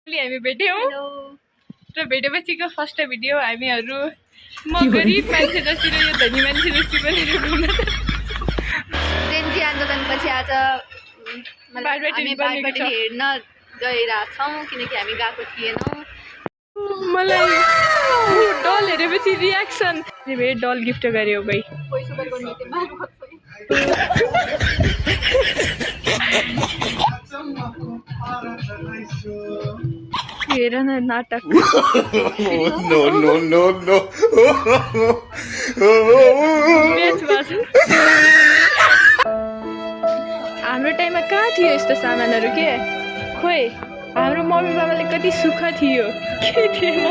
हामी भेट्यौँ र भेटेपछिको फर्स्ट भिडियो हामीहरू म गरिब मान्छे जति र यो धनी मान्छे जति बनेर घुम्न जेन्जी आन्दोलनपछि आज हामी बालबट्टी हेर्न गइरहेछौँ किनकि हामी गएको थिएनौँ। मलाई डल हेरेपछि रियाक्सन भेरी डल गिफ्ट गर्यो भाइ हेर न नाटक No, no, no, no. हाम्रो टाइममा कहाँ थियो यस्तो सामानहरू के खोइ हाम्रो मम्मी बाबाले कति सुख थियो के थिएन।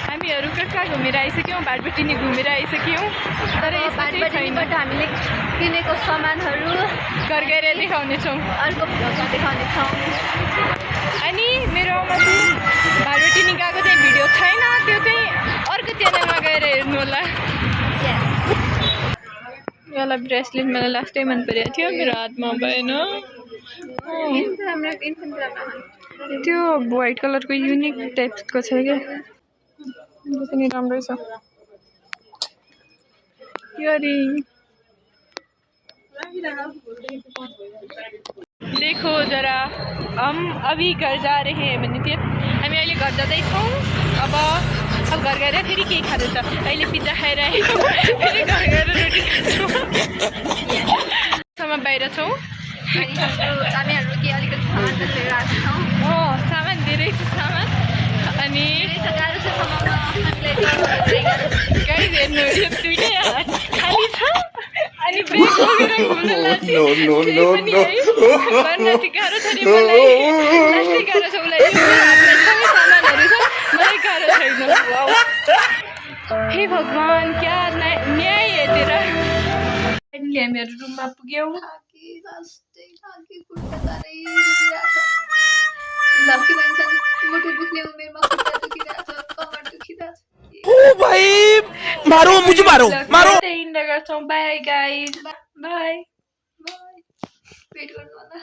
हामीहरू कहाँ घुमेर आइसक्यौँ बाटबट्टी घुमेर आइसक्यौँ तर बाटबट्टीबाट हामीले किनेको सामानहरू गएर देखाउनेछौँ अर्को भिडियोमा देखाउनेछौँ। अनि मेरोमा चाहिँ बाटबट्टी गएको चाहिँ भिडियो छैन त्यो चाहिँ अर्को च्यानलमा गएर हेर्नु होला। यसलाई ब्रेसलेट मलाई लास्टै मन परेको थियो मेरो हातमा भएन। त्यो व्हाइट कलरको युनिक टाइपको छ क्या त्यो पनि राम्रै छ। देखो जरा हम अभी घर जा रहे हैं भन्ने थियो। हामी अहिले घर जाँदैछौँ। अब घर गएर फेरि केही खाँदैछ। अहिले पिज्जा खाएर आयौँ फेरि घर गएर रोटी खान्छौँ। सम्म बाहिर छौँ अनि हामीहरू के अलिकति सामान लिएर आएको छौँ। हो सामान धेरै छ सामान अनि गाह्रो छ समाउन। गाडी हेर्नु यो दुइटै खाली छ अनि ब्रेक बोकेर घुम्न लाग्छ। No, no, no, no. भन्ने गाह्रो छ नि मलाई लास्टै गाह्रो छ उसलाई। हातमा सबै सामानहरू छ मलाई गाह्रो छैन। हे भगवान् क्या न्याय है तेरा। फाइनली हामीहरू रुममा पुग्यौँ। ओ भाई मारो मुझे मारो मारो। Bye guys bye. वेट गर्नु होला।